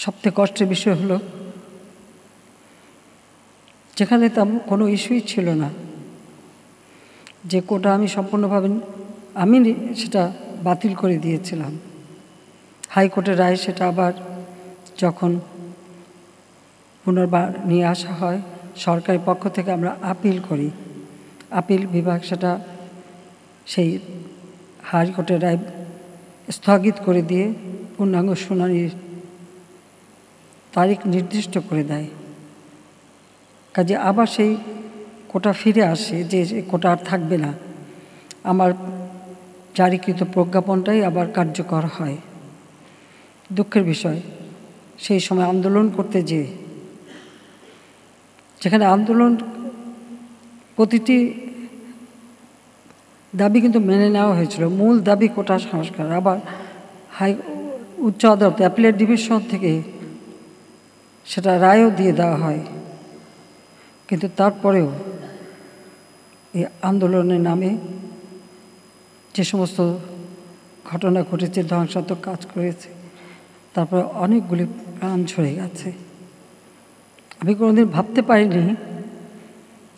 সবথেকে কষ্টের বিষয় হলো যেখানে তেমন কোনো ইস্যুই ছিল না, যে কোটা আমি সম্পূর্ণভাবে আমি সেটা বাতিল করে দিয়েছিলাম। হাইকোর্টের রায় সেটা আবার যখন পুনর্বার নিয়ে আসা হয় সরকারের পক্ষ থেকে, আমরা আপিল করি। আপিল বিভাগ সেটা সেই হাইকোর্টের রায় স্থগিত করে দিয়ে পূর্ণাঙ্গ শুনানির তারিখ নির্দিষ্ট করে দেয়। কাজে আবার সেই কোটা ফিরে আসে, যে কোটা আর থাকবে না। আমার জারিকৃত প্রজ্ঞাপনটাই আবার কার্যকর হয়। দুঃখের বিষয়, সেই সময় আন্দোলন করতে যেখানে আন্দোলন প্রতিটি দাবি কিন্তু মেনে নেওয়া হয়েছিল। মূল দাবি কোটা সংস্কার। আবার উচ্চ আদালত অ্যাপিলেট ডিভিশন থেকে সেটা রায়ও দিয়ে দেওয়া হয়, কিন্তু তারপরেও এই আন্দোলনের নামে যে সমস্ত ঘটনা ঘটেছে, ধ্বংসাত্মক কাজ করেছে, তারপরে অনেকগুলি প্রাণ ঝরে গেছে। আমি কোনোদিন ভাবতে পারিনি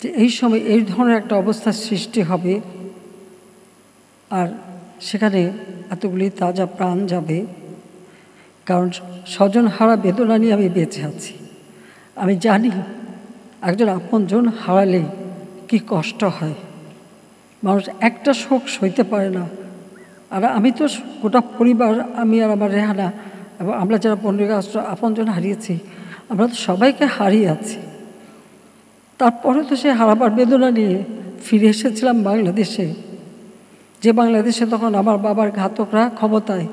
যে এই সময় এই ধরনের একটা অবস্থার সৃষ্টি হবে, আর সেখানে এতগুলি তাজা প্রাণ যাবে। কারণ স্বজন হারা বেদনা নিয়ে আমি বেঁচে আছি। আমি জানি একজন আপনজন হারালে কি কষ্ট হয়। মানুষ একটা শোক সইতে পারে না। আর আমি তো গোটা পরিবার, আমি আর আমার রেহানা এবং আমরা যারা 15 আগস্ট আপনজন হারিয়েছি, আমরা তো সবাইকে হারিয়ে আছি। তারপরে তো সে হারাবার বেদনা নিয়ে ফিরে এসেছিলাম বাংলাদেশে, যে বাংলাদেশে তখন আমার বাবার ঘাতকরা ক্ষমতায়,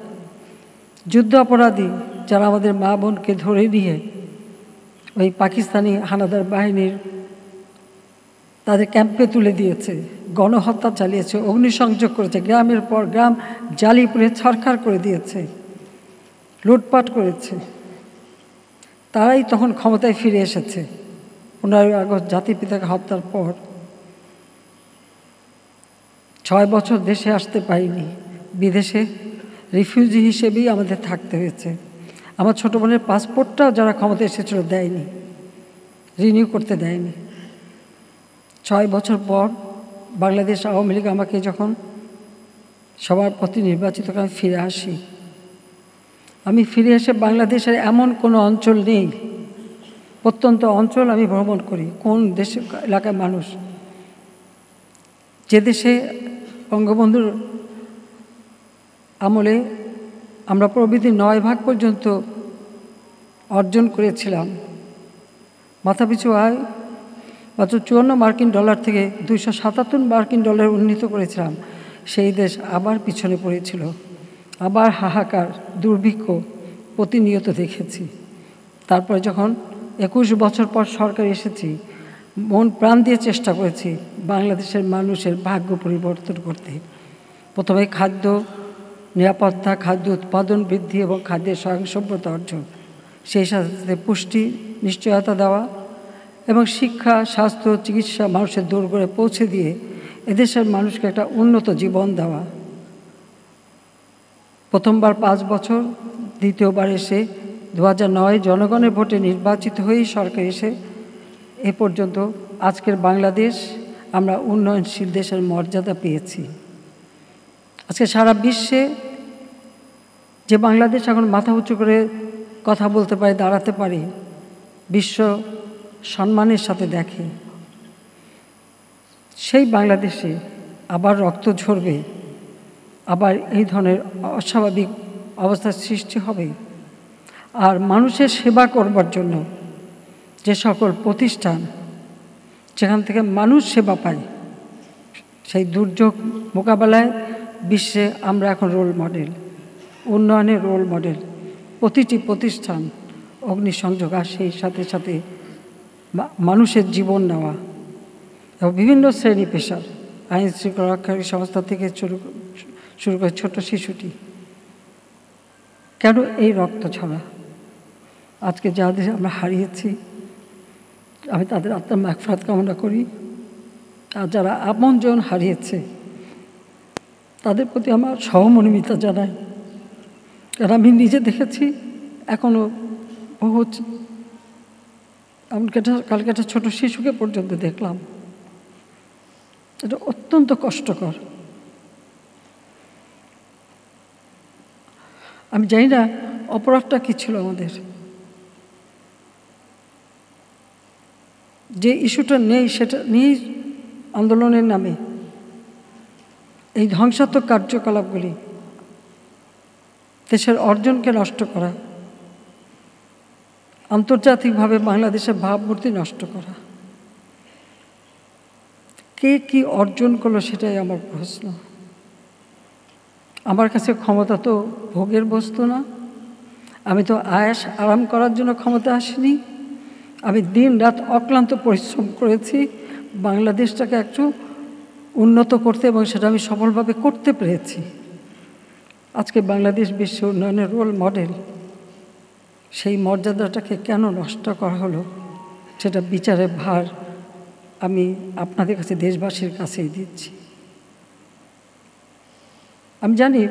যুদ্ধ অপরাধী যারা আমাদের মা বোনকে ধরে নিয়ে ওই পাকিস্তানি হানাদার বাহিনীর তাদের ক্যাম্পে তুলে দিয়েছে, গণহত্যা চালিয়েছে, অগ্নিসংযোগ করেছে, গ্রামের পর গ্রাম জ্বালিয়ে ছারখার করে দিয়েছে, লুটপাট করেছে। তারাই তখন ক্ষমতায় ফিরে এসেছে 15 আগস্ট জাতিপিতাকে হত্যার পর। 6 বছর দেশে আসতে পারিনি, বিদেশে রিফিউজি হিসেবেই আমাদের থাকতে হয়েছে। আমার ছোটো বোনের পাসপোর্টটাও যারা ক্ষমতায় এসেছিল দেয়নি, রিনিউ করতে দেয়নি। 6 বছর পর বাংলাদেশ আওয়ামী লীগ আমাকে যখন সবার প্রতি নির্বাচিত করে ফিরে আসি, আমি ফিরে এসে বাংলাদেশের এমন কোনো অঞ্চল নেই, প্রত্যন্ত অঞ্চল আমি ভ্রমণ করি। কোন দেশে এলাকার মানুষ, যে দেশে বঙ্গবন্ধুর আমলে আমরা প্রবৃদ্ধি 9 ভাগ পর্যন্ত অর্জন করেছিলাম, মাথাপিছু আয় মাত্র $54 থেকে $277 উন্নীত করেছিলাম, সেই দেশ আবার পিছনে পড়েছিল। আবার হাহাকার, দুর্ভিক্ষ প্রতিনিয়ত দেখেছি। তারপরে যখন 21 বছর পর সরকার এসেছি, মন প্রাণ দিয়ে চেষ্টা করেছি বাংলাদেশের মানুষের ভাগ্য পরিবর্তন করতে। প্রথমে খাদ্য নিরাপত্তা, খাদ্য উৎপাদন বৃদ্ধি এবং খাদ্যের স্বয়ংসম্পূর্ণতা অর্জন, সেই সাথে সাথে পুষ্টি নিশ্চয়তা দেওয়া এবং শিক্ষা, স্বাস্থ্য, চিকিৎসা মানুষের দোরগোড়ায় পৌঁছে দিয়ে এদেশের মানুষকে একটা উন্নত জীবন দেওয়া। প্রথমবার 5 বছর, দ্বিতীয়বার এসে 2009 জনগণের ভোটে নির্বাচিত হয়েই সরকার এসে এ পর্যন্ত আজকের বাংলাদেশ আমরা উন্নয়নশীল দেশের মর্যাদা পেয়েছি। আজকে সারা বিশ্বে যে বাংলাদেশ এখন মাথা উঁচু করে কথা বলতে পারে, দাঁড়াতে পারে, বিশ্ব সম্মানের সাথে দেখে, সেই বাংলাদেশে আবার রক্ত ঝরবে, আবার এই ধরনের অস্বাভাবিক অবস্থার সৃষ্টি হবে। আর মানুষের সেবা করবার জন্য যে সকল প্রতিষ্ঠান যেখান থেকে মানুষ সেবা পায়, সেই দুর্যোগ মোকাবেলায় বিশ্বে আমরা এখন রোল মডেল, উন্নয়নের রোল মডেল। প্রতিটি প্রতিষ্ঠান অগ্নিসংযোগ, আর সেই সাথে সাথে মানুষের জীবন নেওয়া এবং বিভিন্ন শ্রেণী পেশার, আইন শৃঙ্খলা রক্ষাকারী সংস্থা থেকে শুরু করে ছোট শিশুটি। কেন এই রক্ত ছড়া? আজকে যাদের আমরা হারিয়েছি, আমি তাদের আত্মার মাগফিরাত কামনা করি। আর যারা আপনজন হারিয়েছে তাদের প্রতি আমার সহমর্মিতা জানাই। কারণ আমি নিজে দেখেছি, এখনও বহু, এমনকি কালকে একটা ছোট শিশুকে পর্যন্ত দেখলাম। এটা অত্যন্ত কষ্টকর। আমি জানি না অপরাধটা কী ছিল আমাদের, যে ইস্যুটা নেই সেটা নিয়েই আন্দোলনের নামে এই ধ্বংসাত্মক কার্যকলাপগুলি, দেশের অর্জনকে নষ্ট করা, আন্তর্জাতিকভাবে বাংলাদেশের ভাবমূর্তি নষ্ট করা। কে কি অর্জন করলো সেটাই আমার প্রশ্ন। আমার কাছে ক্ষমতা তো ভোগের বস্তু না, আমি তো আয়াস আরাম করার জন্য ক্ষমতা আসিনি। আমি দিন রাত অক্লান্ত পরিশ্রম করেছি বাংলাদেশটাকে একটু উন্নত করতে, এবং সেটা আমি সফলভাবে করতে পেরেছি। আজকে বাংলাদেশ বিশ্ব উন্নয়নের রোল মডেল, সেই মর্যাদাটাকে কেন নষ্ট করা হলো সেটা বিচারের ভার আমি আপনাদের কাছে, দেশবাসীর কাছেই দিচ্ছি। আমি জানি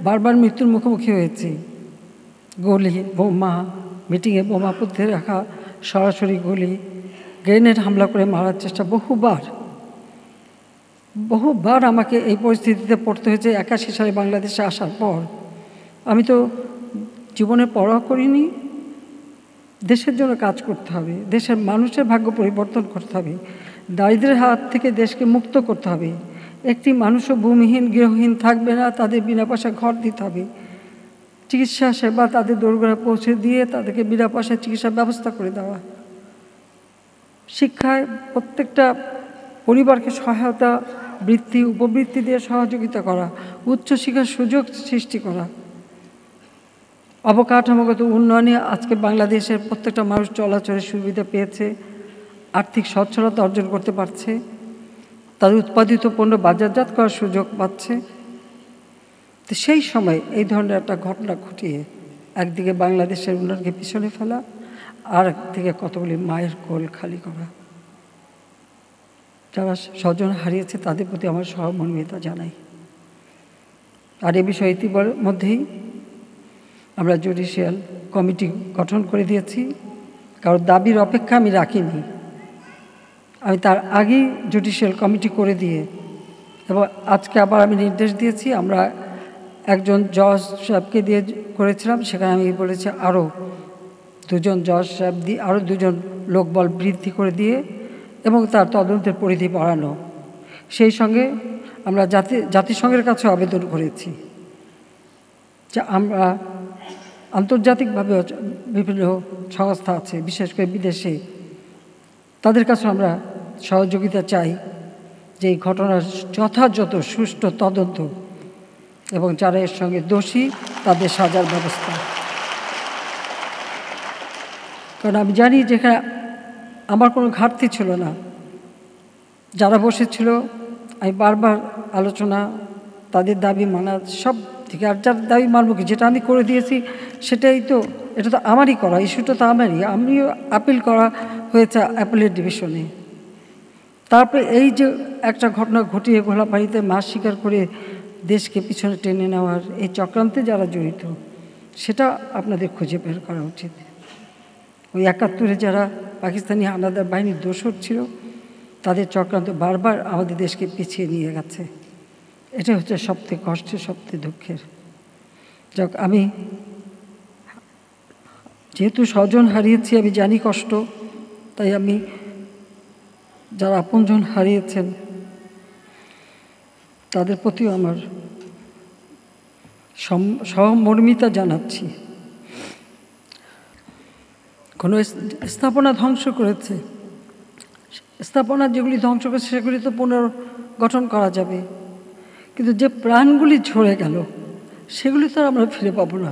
বারবার মৃত্যুর মুখোমুখি হয়েছি। গুলি, বোমা, মিটিংয়ে বোমা পুঁতে রাখা, সরাসরি গুলি, গ্রেনেড হামলা করে মারার চেষ্টা, বহুবার আমাকে এই পরিস্থিতিতে পড়তে হয়েছে 81 সালে বাংলাদেশে আসার পর। আমি তো জীবনে পরোয়া করিনি। দেশের জন্য কাজ করতে হবে, দেশের মানুষের ভাগ্য পরিবর্তন করতে হবে, দারিদ্র্যের হাত থেকে দেশকে মুক্ত করতে হবে। একটি মানুষও ভূমিহীন, গৃহহীন থাকবে না, তাদের বিনা পয়সা ঘর দিতে হবে। চিকিৎসা সেবা তাদের দোরগোড়ায় পৌঁছে দিয়ে তাদেরকে বিনা পয়সায় চিকিৎসার ব্যবস্থা করে দেওয়া। শিক্ষায় প্রত্যেকটা পরিবারকে সহায়তা, বৃত্তি, উপবৃত্তি দিয়ে সহযোগিতা করা, উচ্চশিক্ষার সুযোগ সৃষ্টি করা। অবকাঠামোগত উন্নয়নে আজকে বাংলাদেশের প্রত্যেকটা মানুষ চলাচলের সুবিধা পেয়েছে, আর্থিক সচ্ছলতা অর্জন করতে পারছে, তাদের উৎপাদিত পণ্য বাজারজাত করার সুযোগ পাচ্ছে। তো সেই সময় এই ধরনের একটা ঘটনা ঘটিয়ে একদিকে বাংলাদেশের উন্নয়নকে পিছনে ফেলা, আর একদিকে কতগুলি মায়ের কোল খালি করা। যারা স্বজন হারিয়েছে তাদের প্রতি আমার সহমর্মিতা জানাই। আর এ বিষয়ে ইতিমধ্যেই আমরা জুডিশিয়াল কমিটি গঠন করে দিয়েছি। কারণ দাবির অপেক্ষা আমি রাখিনি, আমি তার আগেই জুডিশিয়াল কমিটি করে দিয়ে, এবং আজকে আবার আমি নির্দেশ দিয়েছি। আমরা একজন জজ সাহেবকে দিয়ে করেছিলাম, সেখানে আমি বলেছি আরও 2 জন জজ সাহেব দিয়ে, আরও 2 জন লোকবল বৃদ্ধি করে দিয়ে, এবং তার তদন্তের পরিধি বাড়ানো। সেই সঙ্গে আমরা জাতিসংঘের কাছে আবেদন করেছি যে আমরা আন্তর্জাতিকভাবে বিভিন্ন সংস্থা আছে, বিশেষ করে বিদেশে, তাদের কাছে আমরা সহযোগিতা চাই যে এই ঘটনার যথাযথ সুষ্ঠু তদন্ত এবং যারা এর সঙ্গে দোষী তাদের সাজার ব্যবস্থা। কারণ আমি জানি যেখানে আমার কোনো ঘাটতি ছিল না, যারা বসেছিল আমি বারবার আলোচনা, তাদের দাবি মানা সব থেকে, আর যার দাবি মানব কি, যেটা আমি করে দিয়েছি সেটাই তো, এটা তো আমারই করা, ইস্যুটা তো আমারই, আমিও আপিল করা হয়েছে অ্যাপেলেট ডিভিশনে। তারপরে এই যে একটা ঘটনা ঘটিয়ে ঘোলাপানিতে মাছ শিকার করে দেশকে পিছনে টেনে নেওয়ার এই চক্রান্তে যারা জড়িত, সেটা আপনাদের খুঁজে বের করা উচিত। ওই 71-এ যারা পাকিস্তানি হানাদার বাহিনীর দোসর ছিল, তাদের চক্রান্ত বারবার আমাদের দেশকে পিছিয়ে নিয়ে গেছে। এটা হচ্ছে সবথেকে কষ্টের, সবথেকে দুঃখের। যাক, আমি যেহেতু স্বজন হারিয়েছি, আমি জানি কষ্ট, তাই আমি যারা আপনজন হারিয়েছেন তাদের প্রতিও আমার সহমর্মিতা জানাচ্ছি। কোনো স্থাপনা ধ্বংস করেছে, স্থাপনা যেগুলি ধ্বংস করেছে সেগুলি তো পুনর্গঠন করা যাবে, কিন্তু যে প্রাণগুলি ঝরে গেল সেগুলি তো আমরা ফিরে পাবো না।